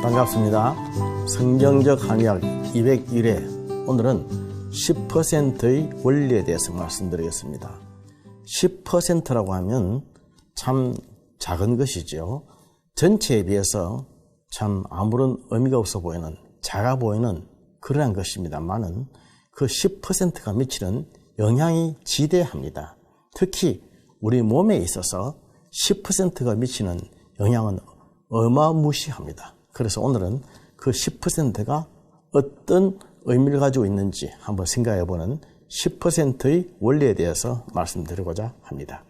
반갑습니다. 성경적 한의학 201회 오늘은 10%의 원리에 대해서 말씀드리겠습니다. 10%라고 하면 참 작은 것이죠. 전체에 비해서 참 아무런 의미가 없어 보이는, 작아 보이는 그러한 것입니다만은 그 10%가 미치는 영향이 지대합니다. 특히 우리 몸에 있어서 10%가 미치는 영향은 어마무시합니다. 그래서 오늘은 그 10%가 어떤 의미를 가지고 있는지 한번 생각해보는 10%의 원리에 대해서 말씀드리고자 합니다.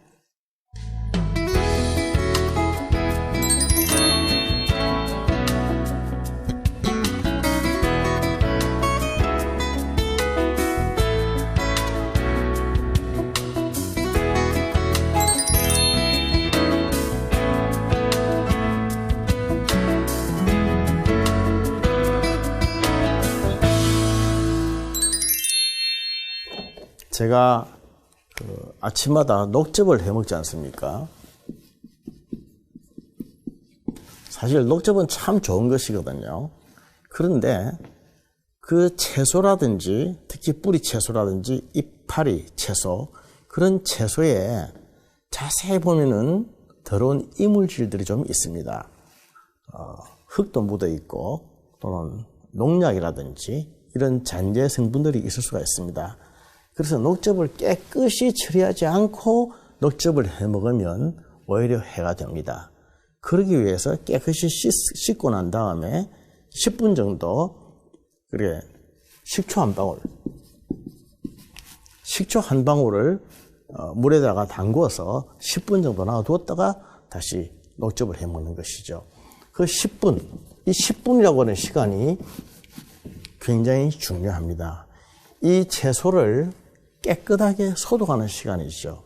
제가 아침마다 녹즙을 해먹지 않습니까? 사실 녹즙은 참 좋은 것이거든요. 그런데 그 채소라든지 특히 뿌리 채소라든지 이파리 채소, 그런 채소에 자세히 보면은 더러운 이물질들이 좀 있습니다. 흙도 묻어 있고 또는 농약이라든지 이런 잔재 성분들이 있을 수가 있습니다. 그래서 녹즙을 깨끗이 처리하지 않고 녹즙을 해 먹으면 오히려 해가 됩니다. 그러기 위해서 깨끗이 씻고 난 다음에 10분 정도 식초 한 방울을 물에다가 담궈서 10분 정도 놔두었다가 다시 녹즙을 해 먹는 것이죠. 그 10분, 이 10분이라고 하는 시간이 굉장히 중요합니다. 이 채소를 깨끗하게 소독하는 시간이죠.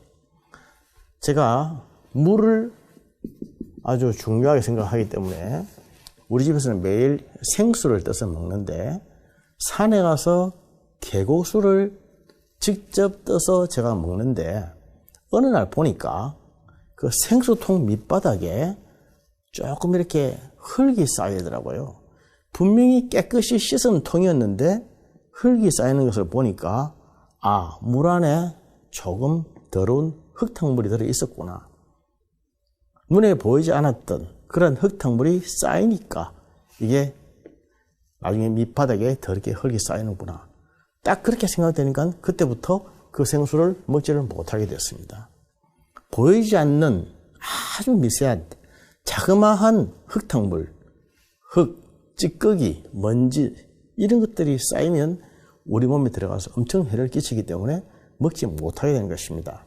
제가 물을 아주 중요하게 생각하기 때문에 우리 집에서는 매일 생수를 떠서 먹는데 산에 가서 계곡수를 직접 떠서 제가 먹는데 어느 날 보니까 그 생수통 밑바닥에 조금 이렇게 흙이 쌓이더라고요. 분명히 깨끗이 씻은 통이었는데 흙이 쌓이는 것을 보니까 물 안에 조금 더러운 흙탕물이 들어 있었구나. 눈에 보이지 않았던 그런 흙탕물이 쌓이니까 이게 나중에 밑바닥에 더럽게 흙이 쌓이는구나. 딱 그렇게 생각되니까 그때부터 그 생수를 먹지를 못하게 됐습니다. 보이지 않는 아주 미세한 자그마한 흙탕물, 흙, 찌꺼기, 먼지 이런 것들이 쌓이면 우리 몸에 들어가서 엄청 해를 끼치기 때문에 먹지 못하게 되는 것입니다.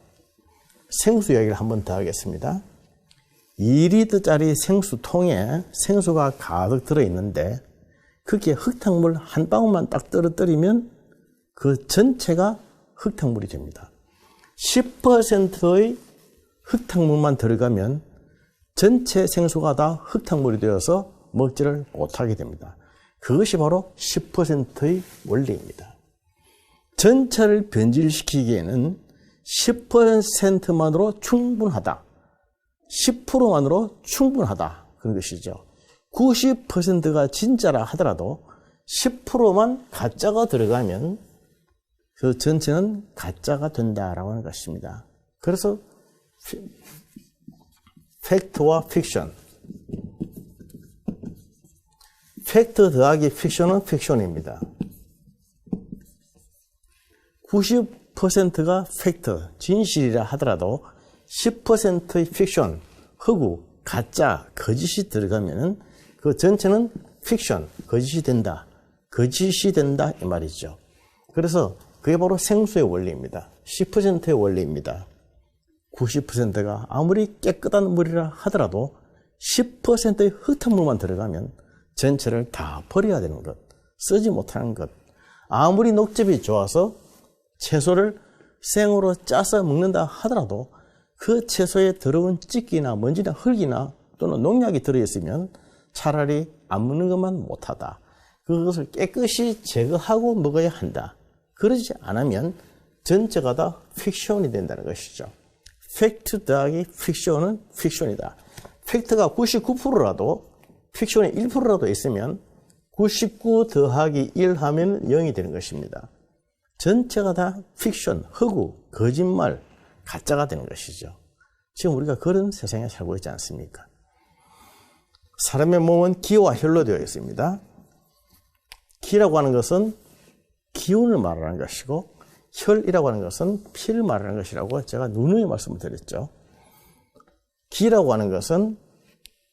생수 이야기를 한번 더 하겠습니다. 2리터짜리 생수통에 생수가 가득 들어있는데 그게 흙탕물 한 방울만 딱 떨어뜨리면 그 전체가 흙탕물이 됩니다. 10%의 흙탕물만 들어가면 전체 생수가 다 흙탕물이 되어서 먹지를 못하게 됩니다. 그것이 바로 10%의 원리입니다. 전체를 변질시키기에는 10%만으로 충분하다. 10%만으로 충분하다. 그런 것이죠. 90%가 진짜라 하더라도 10%만 가짜가 들어가면 그 전체는 가짜가 된다라고 하는 것입니다. 그래서 팩트와 픽션, 팩트 더하기 픽션은 픽션입니다. 90%가 팩트, 진실이라 하더라도 10%의 픽션, 허구, 가짜, 거짓이 들어가면 그 전체는 픽션, 거짓이 된다 이 말이죠. 그래서 그게 바로 생수의 원리입니다. 10%의 원리입니다. 90%가 아무리 깨끗한 물이라 하더라도 10%의 흙탕물만 들어가면 전체를 다 버려야 되는 것, 쓰지 못하는 것. 아무리 녹즙이 좋아서 채소를 생으로 짜서 먹는다 하더라도 그 채소에 더러운 찌기나 먼지나 흙이나 또는 농약이 들어있으면 차라리 안 먹는 것만 못하다. 그것을 깨끗이 제거하고 먹어야 한다. 그러지 않으면 전체가 다 픽션이 된다는 것이죠. 팩트 더하기 픽션은 픽션이다. 팩트가 99%라도 픽션이 1%라도 있으면 99 더하기 1 하면 0이 되는 것입니다. 전체가 다 픽션, 허구, 거짓말, 가짜가 되는 것이죠. 지금 우리가 그런 세상에 살고 있지 않습니까? 사람의 몸은 기와 혈로 되어 있습니다. 기라고 하는 것은 기운을 말하는 것이고 혈이라고 하는 것은 피를 말하는 것이라고 제가 누누이 말씀을 드렸죠. 기라고 하는 것은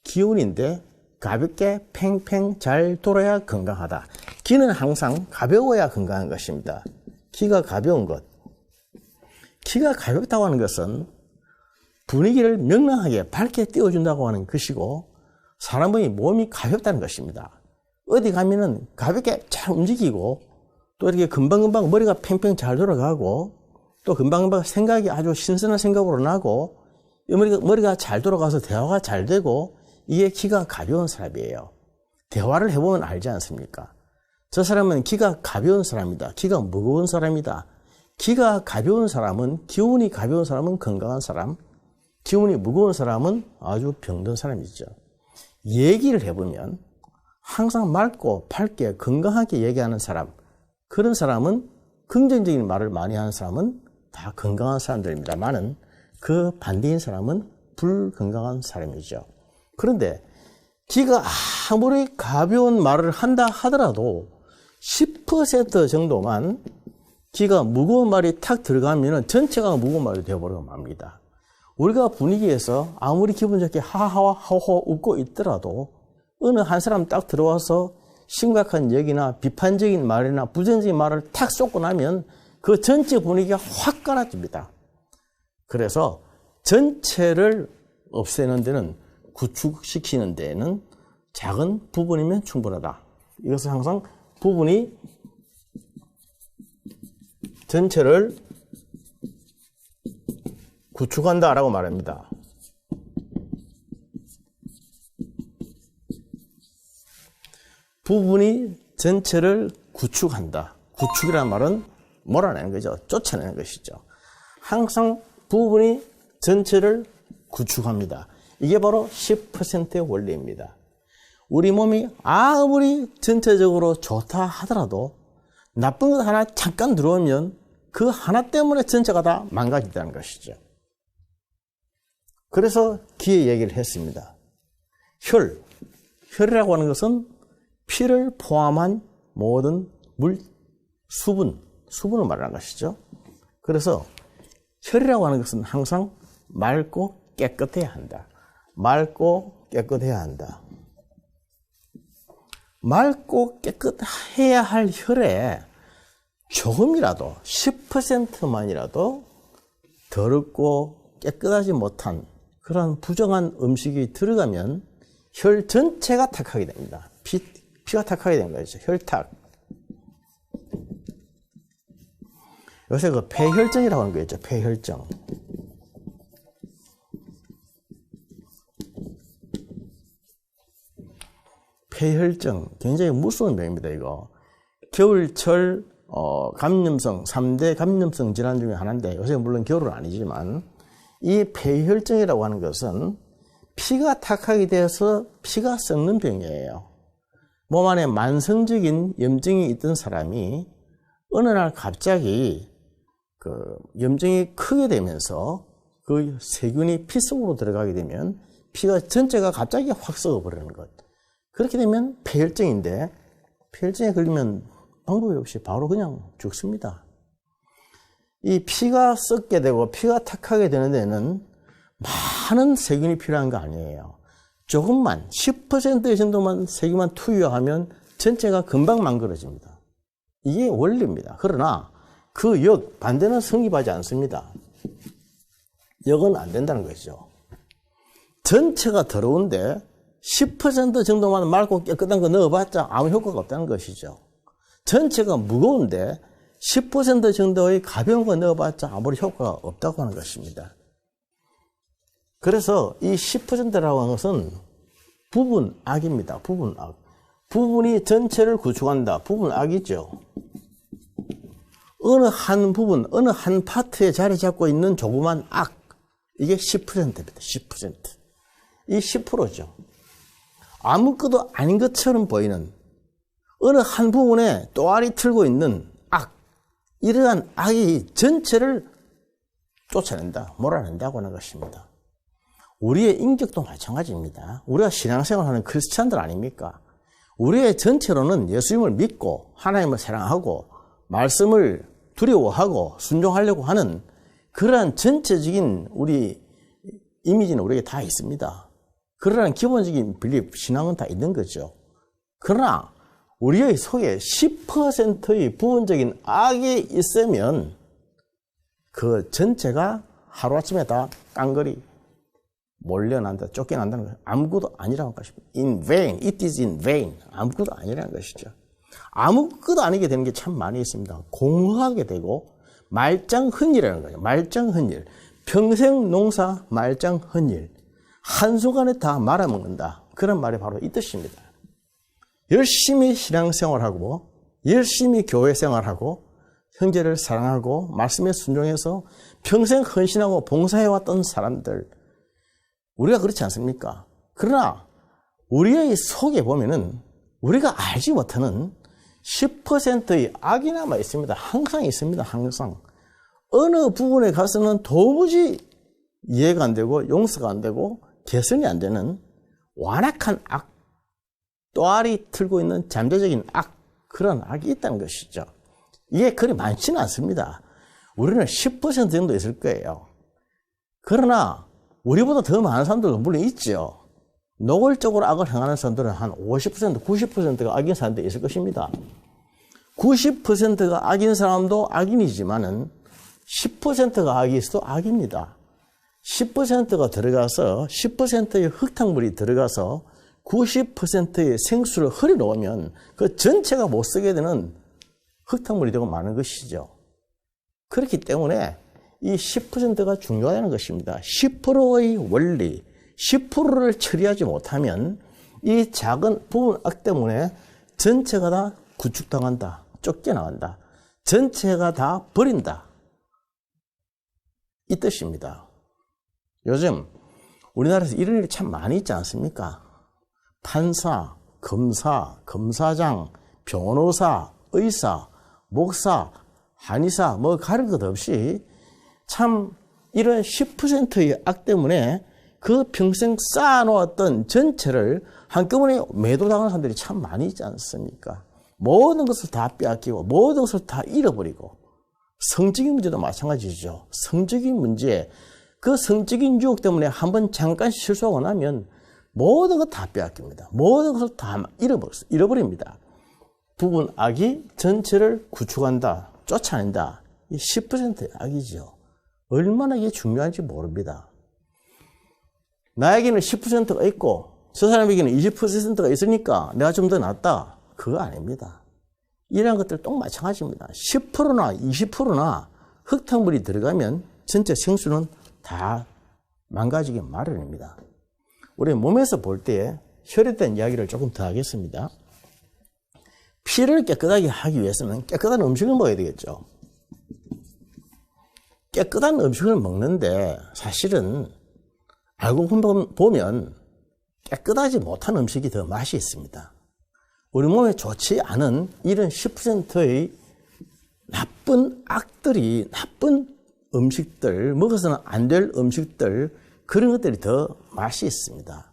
기운인데 가볍게 팽팽 잘 돌아야 건강하다. 기는 항상 가벼워야 건강한 것입니다. 기가 가벼운 것. 기가 가볍다고 하는 것은 분위기를 명랑하게 밝게 띄워준다고 하는 것이고 사람의 몸이 가볍다는 것입니다. 어디 가면은 가볍게 잘 움직이고 또 이렇게 금방금방 머리가 팽팽 잘 돌아가고 또 금방금방 생각이 아주 신선한 생각으로 나고 머리가 잘 돌아가서 대화가 잘 되고 이게 기가 가벼운 사람이에요. 대화를 해보면 알지 않습니까? 저 사람은 기가 가벼운 사람이다. 기가 무거운 사람이다. 기가 가벼운 사람은, 기운이 가벼운 사람은 건강한 사람, 기운이 무거운 사람은 아주 병든 사람이죠. 얘기를 해보면 항상 맑고 밝게 건강하게 얘기하는 사람, 그런 사람은 긍정적인 말을 많이 하는 사람은 다 건강한 사람들입니다만은 그 반대인 사람은 불건강한 사람이죠. 그런데 기가 아무리 가벼운 말을 한다 하더라도 10% 정도만 기가 무거운 말이 탁 들어가면 전체가 무거운 말이 되어버리고 맙니다. 우리가 분위기에서 아무리 기분 좋게 하하와 하호 웃고 있더라도 어느 한 사람 딱 들어와서 심각한 얘기나 비판적인 말이나 부정적인 말을 탁 쏟고 나면 그 전체 분위기가 확 깔아집니다. 그래서 전체를 없애는 데는, 구축시키는 데는 작은 부분이면 충분하다. 이것은 항상 부분이 전체를 구축한다라고 말합니다. 부분이 전체를 구축한다. 구축이라는 말은 몰아내는 거죠. 쫓아내는 것이죠. 항상 부분이 전체를 구축합니다. 이게 바로 10%의 원리입니다. 우리 몸이 아무리 전체적으로 좋다 하더라도 나쁜 것 하나 잠깐 들어오면 그 하나 때문에 전체가 다 망가진다는 것이죠. 그래서 기의 얘기를 했습니다. 혈이라고 하는 것은 피를 포함한 모든 수분을 말하는 것이죠. 그래서 혈이라고 하는 것은 항상 맑고 깨끗해야 한다. 맑고 깨끗해야 한다. 맑고 깨끗해야 할 혈에 조금이라도 10%만이라도 더럽고 깨끗하지 못한 그런 부정한 음식이 들어가면 혈 전체가 탁하게 됩니다. 피가 탁하게 되는 거죠. 혈탁. 요새 그 폐혈증이라고 하는 거 있죠. 폐혈증. 폐혈증 굉장히 무서운 병입니다. 이거 겨울철 감염성 3대 감염성 질환 중에 하나인데 요새 물론 겨울은 아니지만 이 폐혈증이라고 하는 것은 피가 탁하게 되어서 피가 썩는 병이에요. 몸 안에 만성적인 염증이 있던 사람이 어느 날 갑자기 그 염증이 크게 되면서 그 세균이 피 속으로 들어가게 되면 피가 전체가 갑자기 확 썩어버리는 것. 그렇게 되면 폐혈증인데 폐혈증에 걸리면 방법이 없이 바로 그냥 죽습니다. 이 피가 썩게 되고 피가 탁하게 되는 데는 많은 세균이 필요한 거 아니에요. 조금만 10% 정도만 세균만 투여하면 전체가 금방 망가져집니다. 이게 원리입니다. 그러나 그 반대는 성립하지 않습니다. 역은 안 된다는 것이죠. 전체가 더러운데 10% 정도만 맑고 깨끗한 거 넣어봤자 아무 효과가 없다는 것이죠. 전체가 무거운데 10% 정도의 가벼운 거 넣어봤자 아무리 효과가 없다고 하는 것입니다. 그래서 이 10%라고 하는 것은 부분악입니다. 부분악. 부분이 전체를 구축한다. 부분악이죠. 어느 한 부분, 어느 한 파트에 자리 잡고 있는 조그만 악. 이게 10%입니다. 10%. 이 10%죠. 아무것도 아닌 것처럼 보이는 어느 한 부분에 또아리 틀고 있는 악, 이러한 악이 전체를 쫓아낸다, 몰아낸다고 하는 것입니다. 우리의 인격도 마찬가지입니다. 우리가 신앙생활하는 크리스찬들 아닙니까? 우리의 전체로는 예수님을 믿고 하나님을 사랑하고 말씀을 두려워하고 순종하려고 하는 그러한 전체적인 우리 이미지는 우리에게 다 있습니다. 그러한 기본적인 빌립, 신앙은 다 있는 거죠. 그러나 우리의 속에 10%의 부분적인 악이 있으면 그 전체가 하루아침에 다 깡그리 몰려난다, 쫓겨난다는 것은 아무것도 아니라는 것입니다. In vain, it is in vain. 아무것도 아니라는 것이죠. 아무것도 아니게 되는 게 참 많이 있습니다. 공허하게 되고 말짱헌일이라는 거예요. 말짱헌일. 평생 농사 말짱헌일. 한순간에 다 말아먹는다. 그런 말이 바로 이 뜻입니다. 열심히 신앙생활하고 열심히 교회생활하고 형제를 사랑하고 말씀에 순종해서 평생 헌신하고 봉사해왔던 사람들, 우리가 그렇지 않습니까? 그러나 우리의 속에 보면은 우리가 알지 못하는 10%의 악이 남아 있습니다. 항상 있습니다. 항상. 어느 부분에 가서는 도무지 이해가 안 되고 용서가 안 되고 개선이 안 되는 완악한 악, 또아리 틀고 있는 잠재적인 악, 그런 악이 있다는 것이죠. 이게 그리 많지는 않습니다. 우리는 10% 정도 있을 거예요. 그러나 우리보다 더 많은 사람들도 물론 있죠. 노골적으로 악을 행하는 사람들은 한 50%, 90%가 악인 사람들이 있을 것입니다. 90%가 악인 사람도 악인이지만은 10%가 악이 있어도 악입니다. 10%가 들어가서 10%의 흙탕물이 들어가서 90%의 생수를 흐려놓으면 그 전체가 못 쓰게 되는 흙탕물이 되고 마는 것이죠. 그렇기 때문에 이 10%가 중요하다는 것입니다. 10%의 원리, 10%를 처리하지 못하면 이 작은 부분 악 때문에 전체가 다 구축당한다, 쫓겨나간다, 전체가 다 버린다, 이 뜻입니다. 요즘 우리나라에서 이런 일이 참 많이 있지 않습니까? 판사, 검사, 검사장, 변호사, 의사, 목사, 한의사, 뭐 가릴 것 없이 참 이런 10%의 악 때문에 그 평생 쌓아놓았던 전체를 한꺼번에 매도당하는 사람들이 참 많이 있지 않습니까? 모든 것을 다 빼앗기고 모든 것을 다 잃어버리고, 성적인 문제도 마찬가지죠. 성적인 문제, 그 성적인 유혹 때문에 한번 잠깐 실수하고 나면 모든 것 다 빼앗깁니다. 모든 것을 다 잃어버립니다. 부분 악이 전체를 구축한다, 쫓아낸다. 이 10%의 악이죠. 얼마나 이게 중요한지 모릅니다. 나에게는 10%가 있고 저 사람에게는 20%가 있으니까 내가 좀 더 낫다. 그거 아닙니다. 이런 것들 또 마찬가지입니다. 10%나 20%나 흙탕물이 들어가면 전체 생수는 다 망가지기 마련입니다. 우리 몸에서 볼 때 혈에 대한 이야기를 조금 더 하겠습니다. 피를 깨끗하게 하기 위해서는 깨끗한 음식을 먹어야 되겠죠. 깨끗한 음식을 먹는데 사실은 알고 보면 깨끗하지 못한 음식이 더 맛이 있습니다. 우리 몸에 좋지 않은 이런 10%의 나쁜 악들이, 나쁜 음식들, 먹어서는 안 될 음식들, 그런 것들이 더 맛이 있습니다.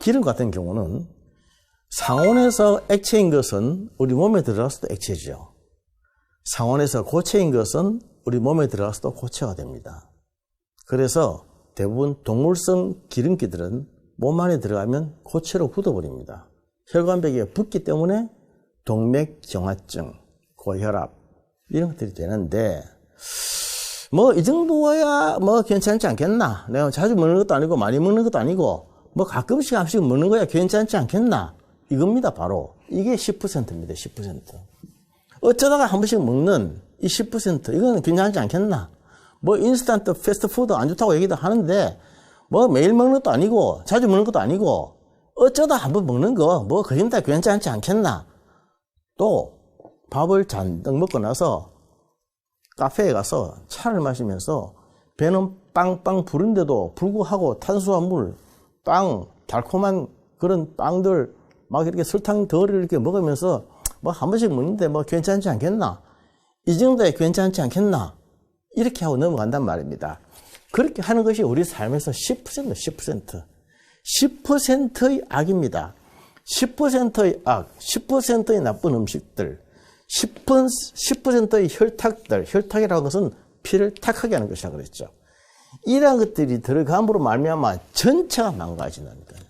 기름 같은 경우는 상온에서 액체인 것은 우리 몸에 들어가서도 액체죠. 상온에서 고체인 것은 우리 몸에 들어가서도 고체가 됩니다. 그래서 대부분 동물성 기름기들은 몸 안에 들어가면 고체로 굳어버립니다. 혈관벽에 붙기 때문에 동맥경화증, 고혈압 이런 것들이 되는데, 뭐 이 정도야 뭐 괜찮지 않겠나? 내가 자주 먹는 것도 아니고 많이 먹는 것도 아니고 뭐 가끔씩 한 번씩 먹는 거야 괜찮지 않겠나? 이겁니다. 바로 이게 10%입니다. 10%. 어쩌다가 한 번씩 먹는 이 10%, 이건 괜찮지 않겠나? 뭐 인스턴트 패스트푸드 안 좋다고 얘기도 하는데 뭐 매일 먹는 것도 아니고 자주 먹는 것도 아니고 어쩌다 한 번 먹는 거 뭐 그림다 괜찮지 않겠나? 또 밥을 잔뜩 먹고 나서 카페에 가서 차를 마시면서 배는 빵빵 부른데도 불구하고 탄수화물, 빵, 달콤한 그런 빵들 막 이렇게 설탕 덜 이렇게 먹으면서 뭐 한 번씩 먹는데 뭐 괜찮지 않겠나? 이 정도에 괜찮지 않겠나? 이렇게 하고 넘어간단 말입니다. 그렇게 하는 것이 우리 삶에서 10%의 악입니다. 10%의 악, 10%의 나쁜 음식들, 10%의 혈탁들, 혈탁이라는 것은 피를 탁하게 하는 것이라고 그랬죠. 이러한 것들이 들어감으로 말미암아 전체가 망가지는 거예요.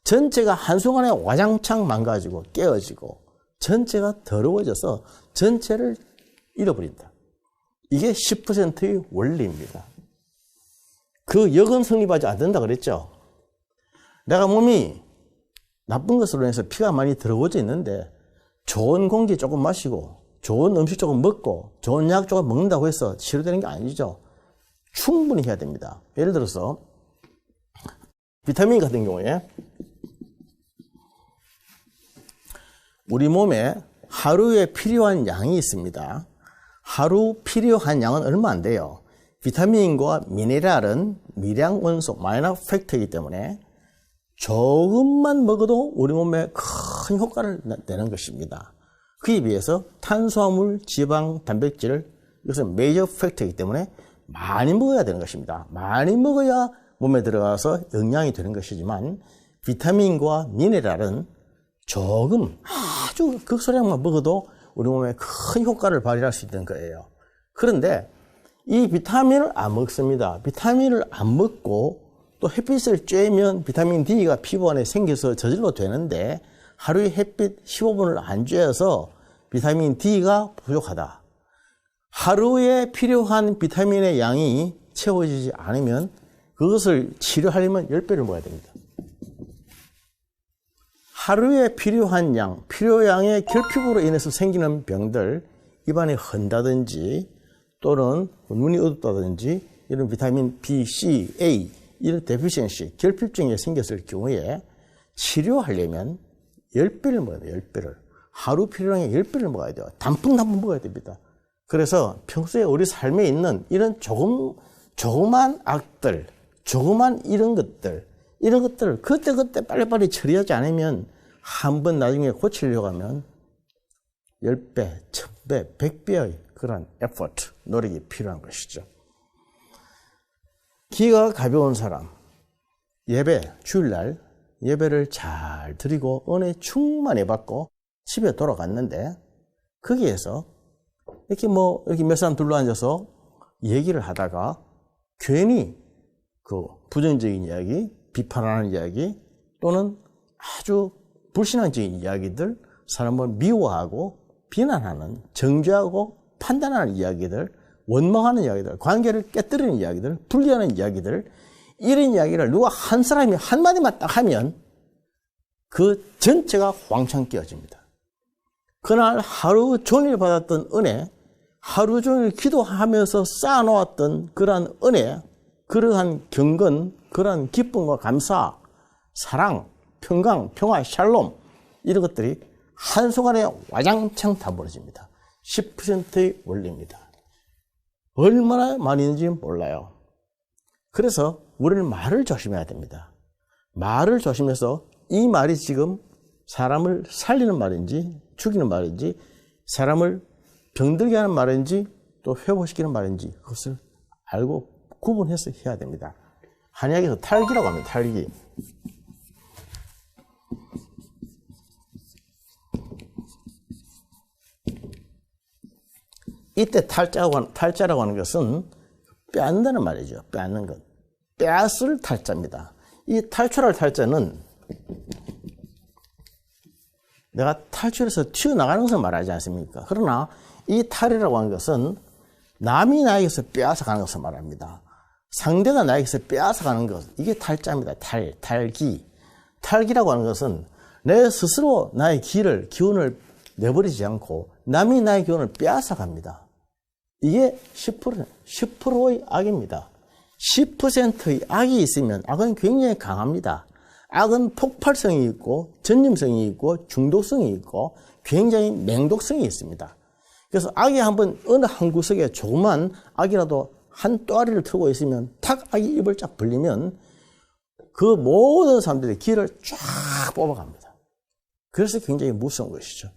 전체가 한순간에 와장창 망가지고 깨어지고 전체가 더러워져서 전체를 잃어버린다. 이게 10%의 원리입니다. 그 역은 성립하지 않는다 그랬죠. 내가 몸이 나쁜 것으로 인해서 피가 많이 더러워져 있는데 좋은 공기 조금 마시고 좋은 음식 조금 먹고 좋은 약 조금 먹는다고 해서 치료되는 게 아니죠. 충분히 해야 됩니다. 예를 들어서 비타민 같은 경우에 우리 몸에 하루에 필요한 양이 있습니다. 하루 필요한 양은 얼마 안 돼요. 비타민과 미네랄은 미량 원소, 마이너 팩터이기 때문에 조금만 먹어도 우리 몸에 큰 효과를 내는 것입니다. 그에 비해서 탄수화물, 지방, 단백질을 이것은 메이저 팩터이기 때문에 많이 먹어야 되는 것입니다. 많이 먹어야 몸에 들어가서 영양이 되는 것이지만 비타민과 미네랄은 조금 아주 극소량만 먹어도 우리 몸에 큰 효과를 발휘할 수 있는 거예요. 그런데 이 비타민을 안 먹습니다. 비타민을 안 먹고 또 햇빛을 쬐면 비타민 D가 피부 안에 생겨서 저절로 되는데 하루에 햇빛 15분을 안 쬐어서 비타민 D가 부족하다. 하루에 필요한 비타민의 양이 채워지지 않으면 그것을 치료하려면 10배를 먹어야 됩니다. 하루에 필요한 양, 필요량의 결핍으로 인해서 생기는 병들, 입안이 헌다든지 또는 눈이 어둡다든지 이런 비타민 B, C, A 이런 데피시엔시, 결핍증이 생겼을 경우에 치료하려면 10배를 먹어야 돼요. 10배를. 하루 필요량의 10배를 먹어야 돼요. 단풍 먹어야 됩니다. 그래서 평소에 우리 삶에 있는 이런 조그만 악들, 조그만 이런 것들을 그때그때 빨리빨리 처리하지 않으면 한번 나중에 고치려고 하면 10배, 1000배, 100배의 그런 에포트, 노력이 필요한 것이죠. 기가 가벼운 사람, 예배, 주일날 예배를 잘 드리고 은혜 충만히 받고 집에 돌아갔는데 거기에서 이렇게 몇 사람 둘러앉아서 얘기를 하다가 괜히 그 부정적인 이야기, 비판하는 이야기 또는 아주 불신앙적인 이야기들, 사람을 미워하고 비난하는, 정죄하고 판단하는 이야기들, 원망하는 이야기들, 관계를 깨뜨리는 이야기들, 분리하는 이야기들, 이런 이야기를 누가 한 사람이 한마디만 딱 하면 그 전체가 왕창 깨어집니다. 그날 하루 종일 받았던 은혜, 하루 종일 기도하면서 쌓아놓았던 그러한 은혜, 그러한 경건, 그러한 기쁨과 감사, 사랑, 평강, 평화, 샬롬 이런 것들이 한순간에 와장창 다 벌어집니다. 10%의 원리입니다. 얼마나 많이 있는지 몰라요. 그래서 우리는 말을 조심해야 됩니다. 말을 조심해서 이 말이 지금 사람을 살리는 말인지 죽이는 말인지 사람을 병들게 하는 말인지 또 회복시키는 말인지 그것을 알고 구분해서 해야 됩니다. 한의학에서 탈기라고 합니다. 탈기. 이때 탈자라고 하는 것은 빼앗는다는 말이죠. 빼앗는 것. 빼앗을 탈자입니다. 이 탈출할 탈자는 내가 탈출해서 튀어나가는 것을 말하지 않습니까? 그러나 이 탈이라고 하는 것은 남이 나에게서 빼앗아가는 것을 말합니다. 상대가 나에게서 빼앗아가는 것, 이게 탈자입니다. 탈기. 탈기라고 하는 것은 내 스스로 나의 기운을 내버리지 않고 남이 나의 기운을 빼앗아갑니다. 이게 10%의 악입니다. 10%의 악이 있으면 악은 굉장히 강합니다. 악은 폭발성이 있고 전염성이 있고 중독성이 있고 굉장히 맹독성이 있습니다. 그래서 악이 한번 어느 한 구석에 조그만 악이라도 한 또아리를 틀고 있으면 탁 악이 입을 쫙 벌리면 그 모든 사람들이 기를 쫙 뽑아갑니다. 그래서 굉장히 무서운 것이죠.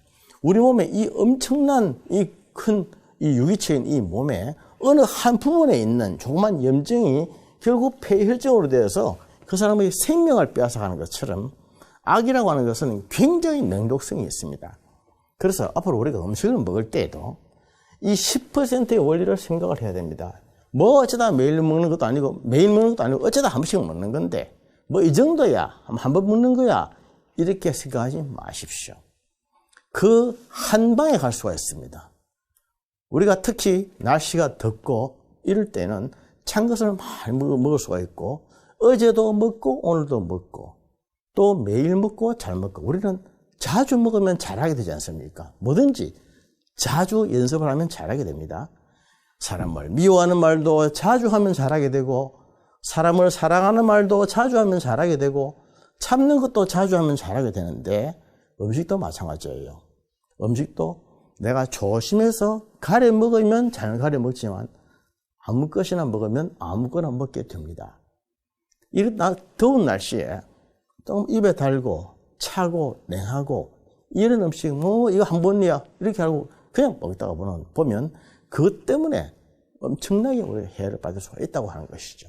우리 몸에 이 엄청난 이 큰 이 유기체인 이 몸에 어느 한 부분에 있는 조그만 염증이 결국 폐혈증으로 되어서 그 사람의 생명을 빼앗아가는 것처럼 악이라고 하는 것은 굉장히 맹독성이 있습니다. 그래서 앞으로 우리가 음식을 먹을 때에도 이 10%의 원리를 생각을 해야 됩니다. 뭐 어쩌다 매일 먹는 것도 아니고 매일 먹는 것도 아니고 어쩌다 한 번씩 먹는 건데 뭐 이 정도야 한 번 먹는 거야 이렇게 생각하지 마십시오. 그 한 방에 갈 수가 있습니다. 우리가 특히 날씨가 덥고 이럴 때는 찬 것을 많이 먹을 수가 있고 어제도 먹고 오늘도 먹고 또 매일 먹고 잘 먹고 우리는 자주 먹으면 잘하게 되지 않습니까? 뭐든지 자주 연습을 하면 잘하게 됩니다. 사람을 미워하는 말도 자주 하면 잘하게 되고 사람을 사랑하는 말도 자주 하면 잘하게 되고 참는 것도 자주 하면 잘하게 되는데 음식도 마찬가지예요. 음식도 내가 조심해서 가려 먹으면 잘 가려 먹지만 아무 것이나 먹으면 아무거나 먹게 됩니다. 이런 더운 날씨에 좀 입에 달고 차고 냉하고 이런 음식 뭐 이거 한 번이야 이렇게 하고 그냥 먹다가 보면 그것 때문에 엄청나게 우리가 해를 받을 수가 있다고 하는 것이죠.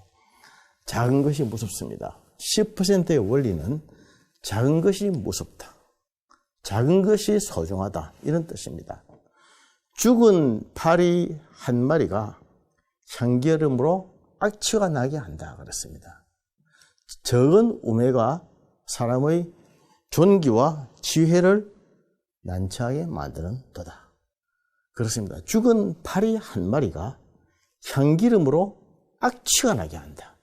작은 것이 무섭습니다. 10%의 원리는 작은 것이 무섭다. 작은 것이 소중하다. 이런 뜻입니다. 죽은 파리 한 마리가 향기름으로 악취가 나게 한다. 그렇습니다. 적은 우매가 사람의 존귀와 지혜를 난처하게 만드는 도다. 그렇습니다. 죽은 파리 한 마리가 향기름으로 악취가 나게 한다.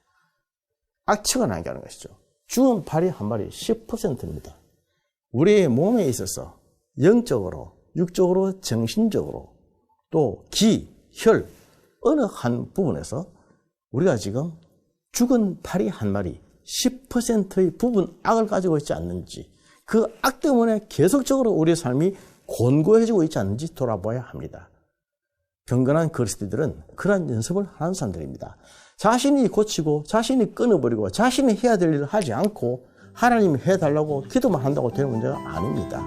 악취가 나게 하는 것이죠. 죽은 파리 한 마리 10%입니다. 우리의 몸에 있어서 영적으로, 육적으로, 정신적으로 또 기, 혈 어느 한 부분에서 우리가 지금 죽은 파리 한 마리 10%의 부분 악을 가지고 있지 않는지 그 악 때문에 계속적으로 우리의 삶이 곤고해지고 있지 않는지 돌아봐야 합니다. 경건한 그리스도인들은 그러한 연습을 하는 사람들입니다. 자신이 고치고 자신이 끊어버리고 자신이 해야 될 일을 하지 않고 하나님이 해달라고 기도만 한다고 되는 문제가 아닙니다.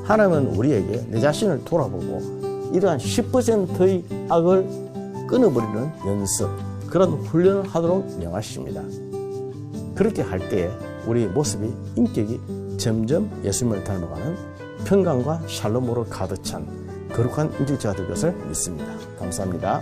하나님은 우리에게 내 자신을 돌아보고 이러한 10%의 악을 끊어버리는 연습, 그런 훈련을 하도록 명하십니다. 그렇게 할 때에 우리 모습이, 인격이 점점 예수님을 닮아가는 평강과 샬롬으로 가득 찬 거룩한 인격자가 될 것을 믿습니다. 감사합니다.